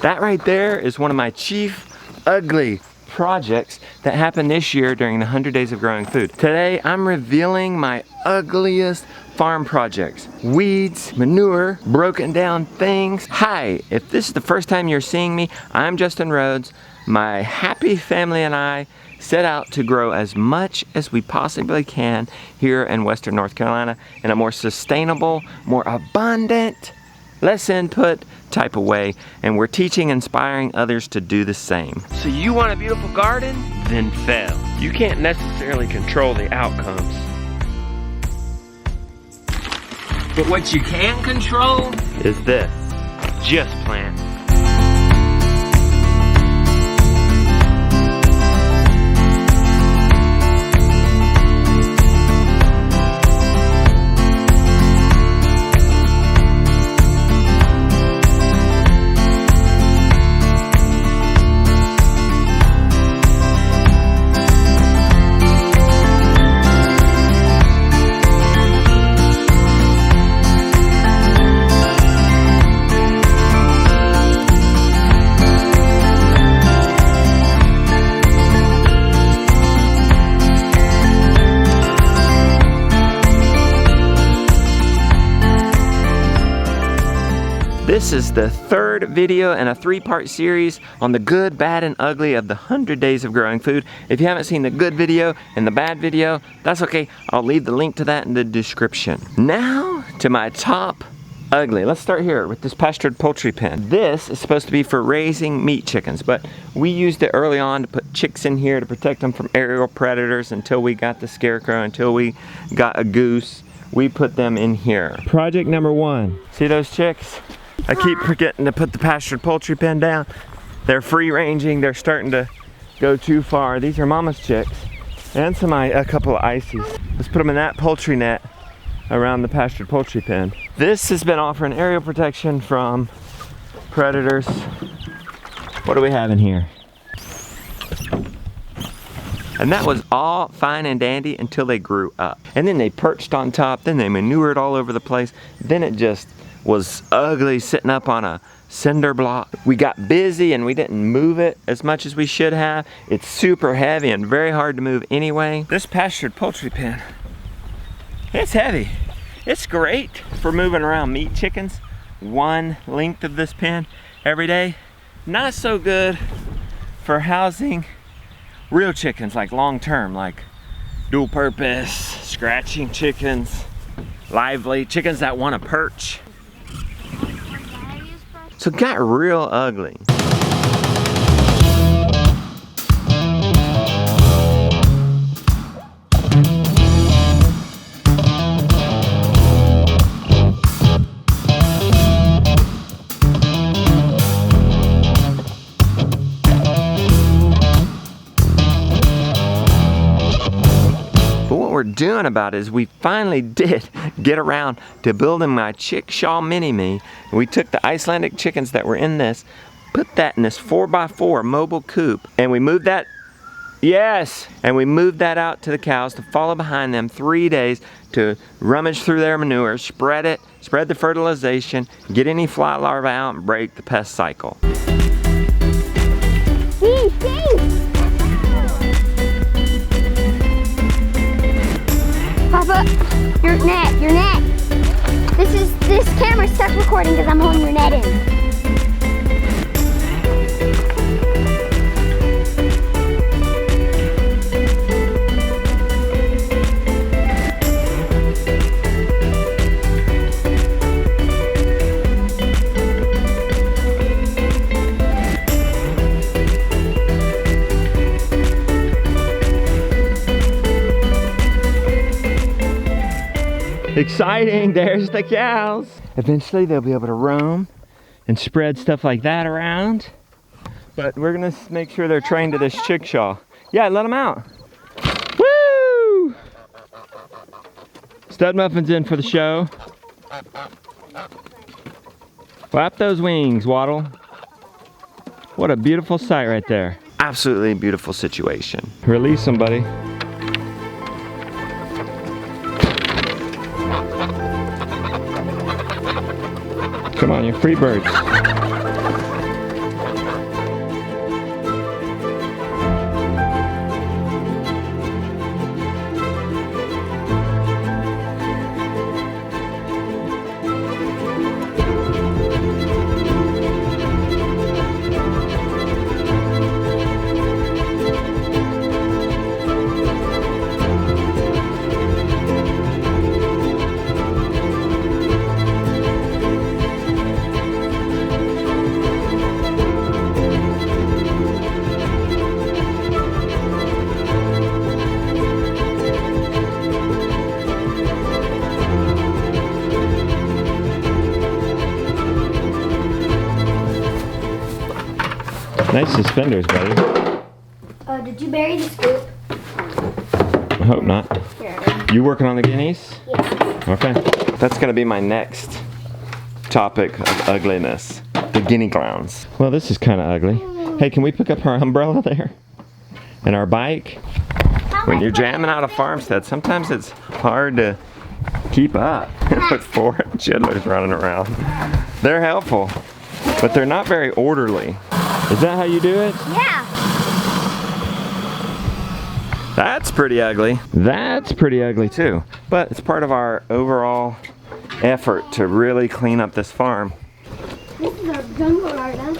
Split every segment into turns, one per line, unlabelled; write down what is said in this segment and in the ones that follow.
That right there is one of my chief ugly projects that happened this year during the 100 Days of Growing Food. Today, I'm revealing my ugliest farm projects. Weeds, manure, broken down things. Hi, if this is the first time you're seeing me, I'm Justin Rhodes. My happy family and I set out to grow as much as we possibly can here in Western North Carolina in a more sustainable, more abundant, less input type of way, and we're teaching and inspiring others to do the same. So you want a beautiful garden? Then fail. You can't necessarily control the outcomes. But what you can control is this. Just plant. This is the third video in a 3-part series on the good, bad, and ugly of the 100 Days of Growing Food. If you haven't seen the good video and the bad video, that's okay. I'll leave the link to that in the description. Now to my top ugly. Let's start here with this pastured poultry pen. This is supposed to be for raising meat chickens, but we used it early on to put chicks in here to protect them from aerial predators until we got the scarecrow, until we got a goose. We put them in here. Project number 1. See those chicks? I keep forgetting to put the pastured poultry pen down. They're free ranging, they're starting to go too far. These are mama's chicks and a couple of ices. Let's put them in that poultry net around the pastured poultry pen. This has been offering aerial protection from predators. What do we have in here? And that was all fine and dandy until they grew up. And then they perched on top, then they manured all over the place. Then it just was ugly sitting up on a cinder block. We got busy and we didn't move it as much as we should have. It's super heavy and very hard to move anyway. This pastured poultry pen, it's heavy. It's great for moving around meat chickens. One length of this pen every day. Not so good for housing real chickens, like long term, like dual purpose, scratching chickens, lively chickens that want to perch. So it got real ugly. We're doing about it is we finally did get around to building my chickshaw mini-me. We took the Icelandic chickens that were in this, put that in this 4x4 mobile coop, and we moved that, yes, and we moved that out to the cows to follow behind them 3 days to rummage through their manure, spread it, spread the fertilization, get any fly larvae out, and break the pest cycle.
Papa, your net. This camera's stuck recording because I'm holding your net in.
Exciting, there's the cows. Eventually they'll be able to roam and spread stuff like that around. But we're gonna make sure they're trained to this chickshaw. Yeah, let them out. Woo! Stud Muffin's in for the show. Flap those wings, Waddle. What a beautiful sight right there. Absolutely beautiful situation. Release them, buddy. Come on, you're free birds. Nice suspenders, buddy.
Did you bury the scoop?
I hope not.
Here.
You working on the Guineas?
Yeah.
Okay. That's gonna be my next topic of ugliness. The Guinea Clowns. Well, this is kind of ugly. Hey, can we pick up our umbrella there? And our bike? When you're jamming out a farmstead, sometimes it's hard to keep up with 4 chidlers running around. They're helpful, but they're not very orderly. Is that how you do it?
Yeah.
That's pretty ugly. That's pretty ugly too. But it's part of our overall effort to really clean up this farm.
This is our jungle garden.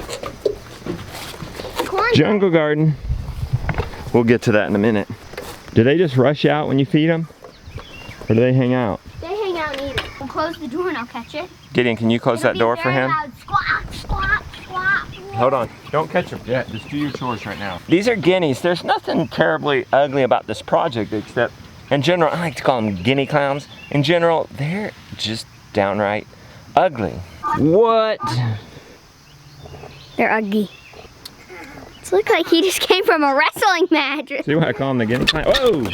Jungle garden. We'll get to that in a minute. Do they just rush out when you feed them? Or do they hang out?
They hang out and eat it. We'll close the door and I'll catch it.
Gideon, can you close that door for him?
Loud. Squawk, squawk, squawk.
Hold on. Don't catch them yet. Just do your chores right now. These are guineas. There's nothing terribly ugly about this project except, in general, I like to call them guinea clowns. In general, they're just downright ugly. What?
They're ugly. It looks like he just came from a wrestling match.
See why I call them the guinea clown? Whoa!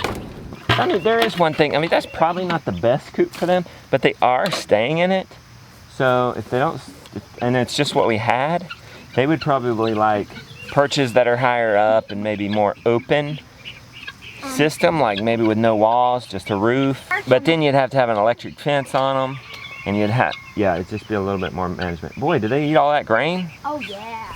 I mean, there is one thing. I mean, that's probably not the best coop for them, but they are staying in it. So if they don't, and it's just what we had, they would probably like perches that are higher up and maybe more open system, like maybe with no walls, just a roof. But then you'd have to have an electric fence on them, and you'd have, yeah, it'd just be a little bit more management. Boy, do they eat all that grain?
Oh yeah.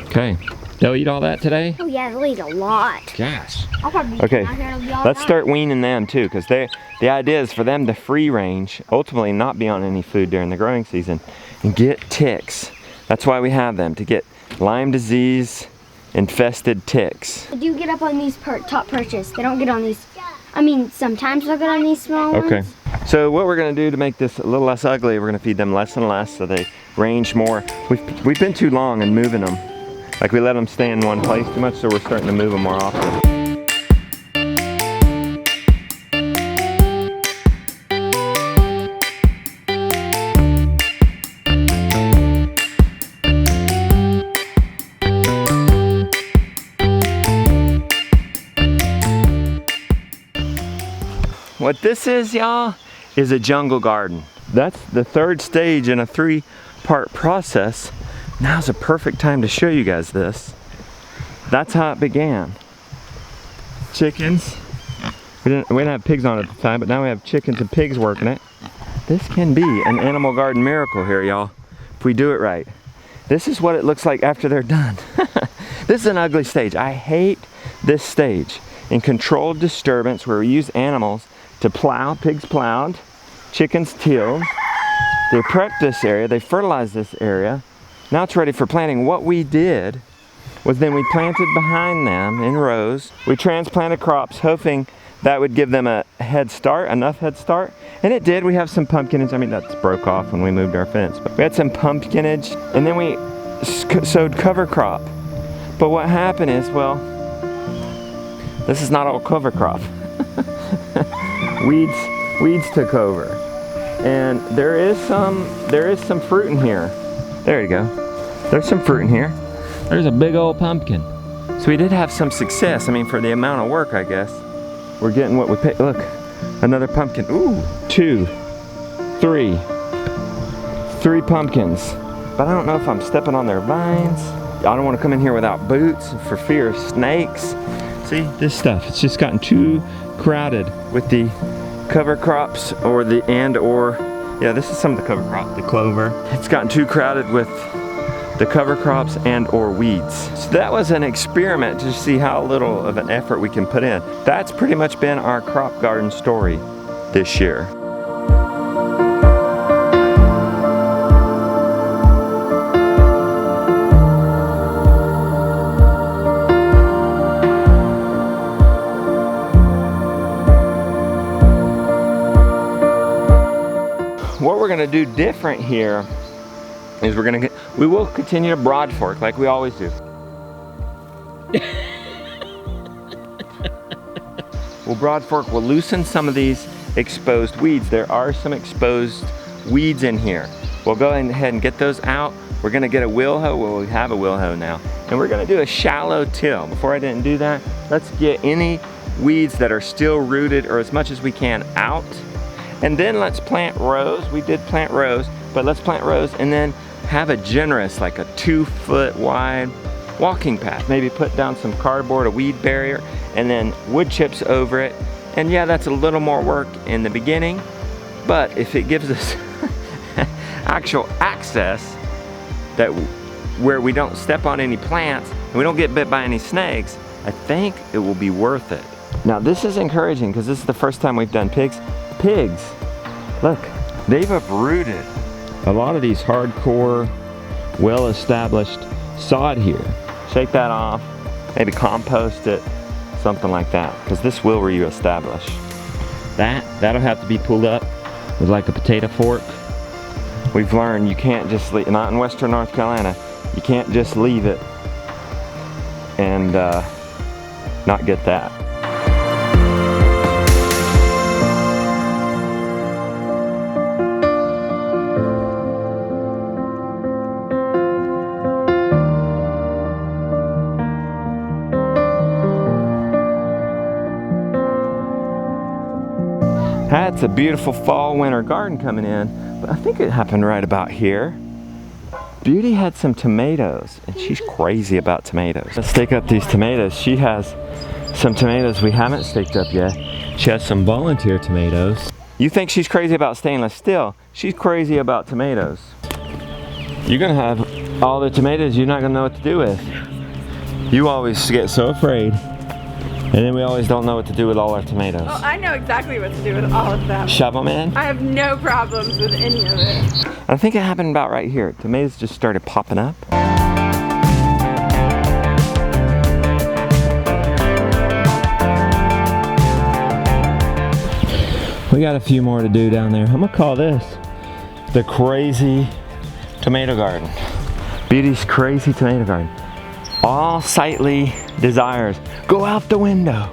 Okay, they'll eat all that today?
Oh yeah, they'll eat a lot.
Gosh.
I'll probably be
Okay,
out here and be all
let's
night.
start weaning them too, because the idea is for them to free range, ultimately not be on any food during the growing season, and get ticks. That's why we have them, to get Lyme disease infested ticks.
They do get up on these top perches. They don't get on these. I mean, sometimes they'll get on these small ones.
Okay, so what we're gonna do to make this a little less ugly, we're gonna feed them less and less so they range more. We've been too long in moving them. Like we let them stay in one place too much, so we're starting to move them more often. What this is, y'all, is a jungle garden. That's the 3rd stage in a 3-part process. Now's a perfect time to show you guys this. That's how it began. Chickens. We didn't have pigs on it at the time, but now we have chickens and pigs working it. This can be an animal garden miracle here, y'all, if we do it right. This is what it looks like after they're done. This is an ugly stage. I hate this stage. In controlled disturbance where we use animals to plow, pigs plowed, chickens tilled. They prepped this area, they fertilized this area. Now it's ready for planting. What we did was then we planted behind them in rows. We transplanted crops hoping that would give them a head start, enough head start. And it did. We have some pumpkinage. I mean, that's broke off when we moved our fence. But we had some pumpkinage and then we sowed cover crop. But what happened is, well, this is not all cover crop. Weeds took over. And there is some fruit in here. There you go. There's some fruit in here. There's a big old pumpkin. So we did have some success. I mean, for the amount of work, I guess. We're getting what we paid. Look, another pumpkin. Ooh, 2, 3. 3 pumpkins. But I don't know if I'm stepping on their vines. I don't want to come in here without boots for fear of snakes. See, this stuff, it's just gotten too crowded with the cover crops or yeah, this is some of the cover crop, the clover. It's gotten too crowded with the cover crops and or weeds. So that was an experiment to see how little of an effort we can put in. That's pretty much been our crop garden story this year. What we're gonna do different here is we will continue to broad fork like we always do. We'll broad fork, we'll loosen some of these exposed weeds. There are some exposed weeds in here. We'll go ahead and get those out. We're gonna get a wheel hoe. Well, we have a wheel hoe now. And we're gonna do a shallow till. Before I didn't do that, let's get any weeds that are still rooted or as much as we can out. And then let's plant rows. We did plant rows, but let's plant rows and then have a generous, like a 2-foot wide walking path. Maybe put down some cardboard, a weed barrier, and then wood chips over it. And yeah, that's a little more work in the beginning, but if it gives us actual access that where we don't step on any plants and we don't get bit by any snakes, I think it will be worth it. Now this is encouraging because this is the first time we've done pigs. Pigs, look, they've uprooted a lot of these hardcore, well-established sod here. Shake that off, maybe compost it, something like that, because this will re-establish. That'll have to be pulled up with like a potato fork. We've learned you can't just leave, not in Western North Carolina, you can't just leave it and not get that. That's a beautiful fall winter garden coming in, but I think it happened right about here. Beauty had some tomatoes and she's crazy about tomatoes. Let's stake up these tomatoes. She has some tomatoes we haven't staked up yet. She has some volunteer tomatoes. You think she's crazy about stainless steel? She's crazy about tomatoes. You're gonna have all the tomatoes you're not gonna know what to do with. You always get so afraid. And then we always don't know what to do with all our tomatoes.
Oh, I know exactly what to do with all of them.
Shove them in?
I have no problems with any of it.
I think it happened about right here. Tomatoes just started popping up. We got a few more to do down there. I'm gonna call this the crazy tomato garden. Beauty's crazy tomato garden. All sightly desires go out the window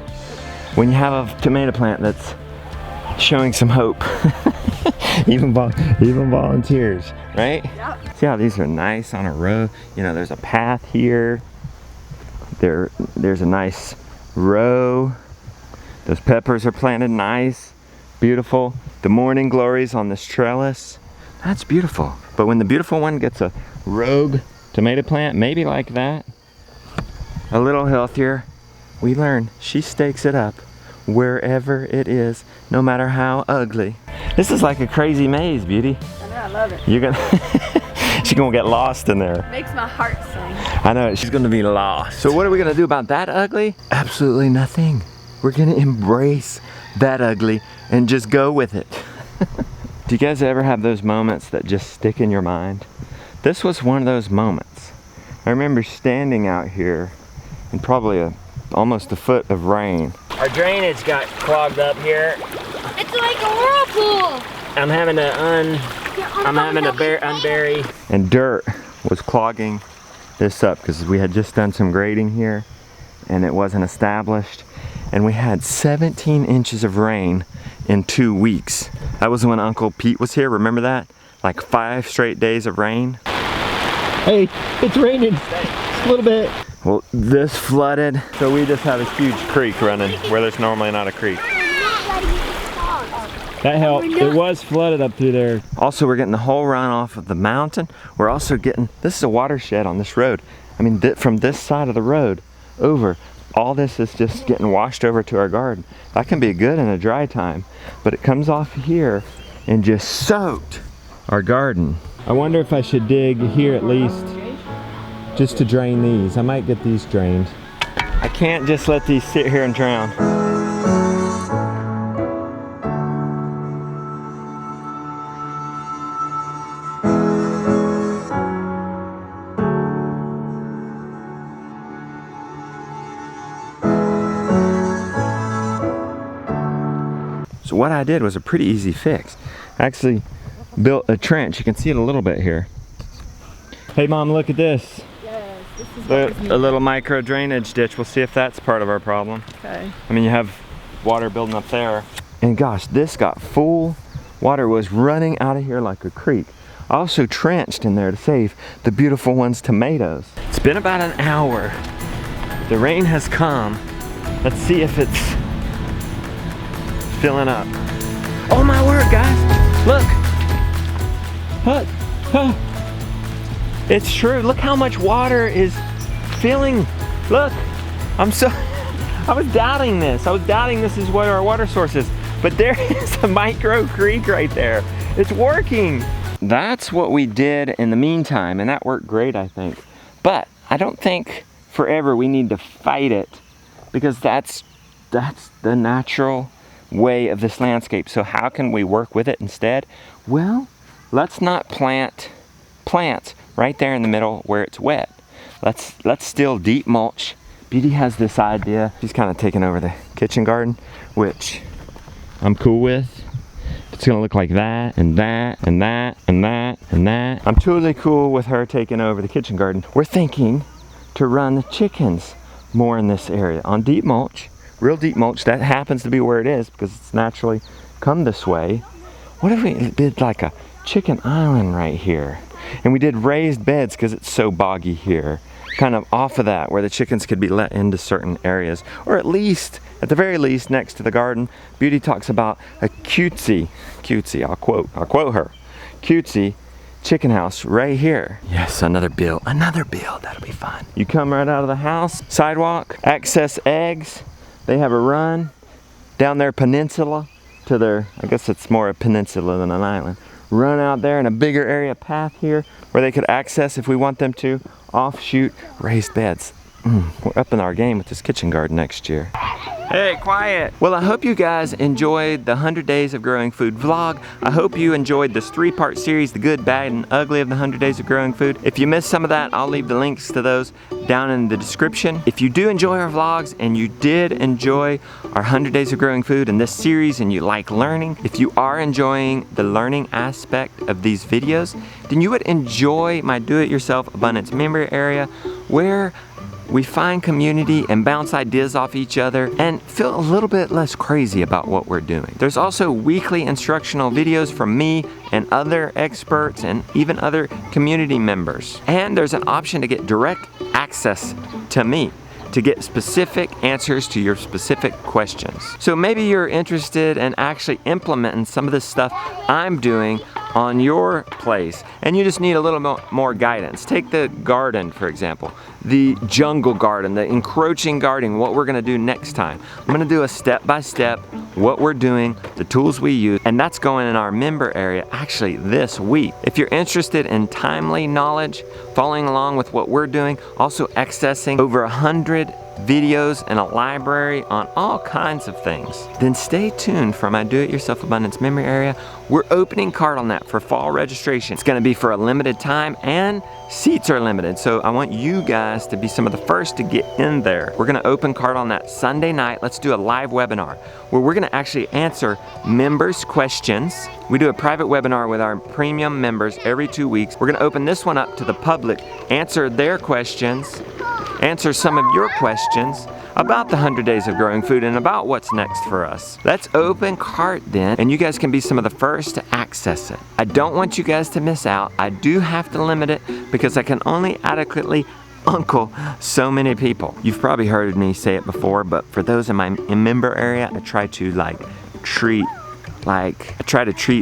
when you have a tomato plant that's showing some hope. even volunteers, right?
Yep.
See how these are nice on a row? You know, there's a path here. There's a nice row. Those peppers are planted nice, beautiful. The morning glories on this trellis. That's beautiful. But when the beautiful one gets a rogue tomato plant, maybe like that, a little healthier, we learn she stakes it up wherever it is, no matter how ugly. This is like a crazy maze, Beauty.
I know, I love it.
You're gonna, she's gonna get lost in there.
Makes my heart sing.
I know, she's gonna be lost. So what are we gonna do about that ugly? Absolutely nothing. We're gonna embrace that ugly and just go with it. Do you guys ever have those moments that just stick in your mind? This was one of those moments. I remember standing out here in probably almost a foot of rain. Our drainage got clogged up here.
It's like a whirlpool.
I'm having to unbury. And dirt was clogging this up because we had just done some grading here and it wasn't established. And we had 17 inches of rain in 2 weeks. That was when Uncle Pete was here, remember that? Like 5 straight days of rain. Hey, it's raining a little bit. Well, this flooded, so we just have a huge creek running where there's normally not a creek. That helped. It was flooded up through there. Also, we're getting the whole runoff of the mountain. We're also getting, this is a watershed on this road. I mean, from this side of the road over, all this is just getting washed over to our garden. That can be good in a dry time, but it comes off here and just soaked our garden. I wonder if I should dig here at least, just to drain these. I might get these drained. I can't just let these sit here and drown. So what I did was a pretty easy fix. I actually built a trench. You can see it a little bit here. Hey Mom, look at this.
Yes, this is
A little micro drainage ditch. We'll see if that's part of our problem.
Okay.
I mean, you have water building up there. And gosh, this got full. Water was running out of here like a creek. I also trenched in there to save the beautiful one's tomatoes. It's been about an hour. The rain has come. Let's see if it's filling up. Oh my word, guys. Look. Look. Oh. It's true. Look how much water is filling. Look. I was doubting this. I was doubting this is what our water source is. But there is a micro creek right there. It's working. That's what we did in the meantime, and that worked great, I think. But I don't think forever we need to fight it, because that's the natural way of this landscape. So how can we work with it instead? Well, let's not plant plants right there in the middle where it's wet. Let's still deep mulch. Beauty has this idea. She's kind of taking over the kitchen garden, which I'm cool with. It's gonna look like that, and that, and that, and that, and that. I'm totally cool with her taking over the kitchen garden. We're thinking to run the chickens more in this area on deep mulch, real deep mulch. That happens to be where it is because it's naturally come this way. What if we did like a chicken island right here? And we did raised beds because it's so boggy here. Kind of off of that, where the chickens could be let into certain areas, or at the very least, next to the garden. Beauty talks about a cutesy, I'll quote her, cutesy chicken house right here. Yes, another build, that'll be fun. You come right out of the house, sidewalk, access eggs. They have a run down their peninsula to their, I guess it's more a peninsula than an island. Run out there in a bigger area path here where they could access, if we want them to, offshoot raised beds. We're upping our game with this kitchen garden next year. Hey, quiet. Well, I hope you guys enjoyed the 100 Days of Growing Food vlog. I hope you enjoyed this 3-part series, the good, bad, and ugly of the 100 Days of Growing Food. If you missed some of that, I'll leave the links to those down in the description. If you do enjoy our vlogs and you did enjoy our 100 Days of Growing Food in this series and you like learning, if you are enjoying the learning aspect of these videos, then you would enjoy my Do-It-Yourself Abundance member area, where we find community and bounce ideas off each other and feel a little bit less crazy about what we're doing. There's also weekly instructional videos from me and other experts and even other community members. And there's an option to get direct access to me to get specific answers to your specific questions. So maybe you're interested in actually implementing some of this stuff I'm doing on your place, and you just need a little more guidance. Take the garden, for example, the jungle garden, the encroaching gardening, what we're gonna do next time. I'm gonna do a step-by-step, what we're doing, the tools we use, and that's going in our member area actually this week. If you're interested in timely knowledge, following along with what we're doing, also accessing over 100 videos and a library on all kinds of things, then stay tuned for my Do-It-Yourself Abundance memory area. We're opening card on that for fall registration. It's gonna be for a limited time and seats are limited, so I want you guys to be some of the first to get in there. We're gonna open card on that Sunday night. Let's do a live webinar where we're gonna actually answer members' questions. We do a private webinar with our premium members every 2 weeks. We're gonna open this one up to the public, answer their questions, answer some of your questions about the 100 Days of Growing Food and about what's next for us. Let's open cart then, and you guys can be some of the first to access it. I don't want you guys to miss out. I do have to limit it because I can only adequately uncle so many people. You've probably heard me say it before, but for those in my member area, I try to treat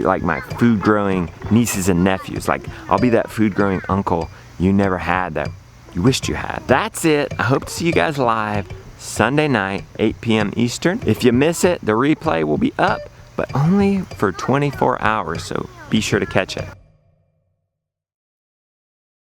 like my food growing nieces and nephews. Like, I'll be that food growing uncle you never had that you wished you had. That's it. I hope to see you guys live Sunday night, 8 p.m. Eastern. If you miss it, the replay will be up, but only for 24 hours, so be sure to catch it.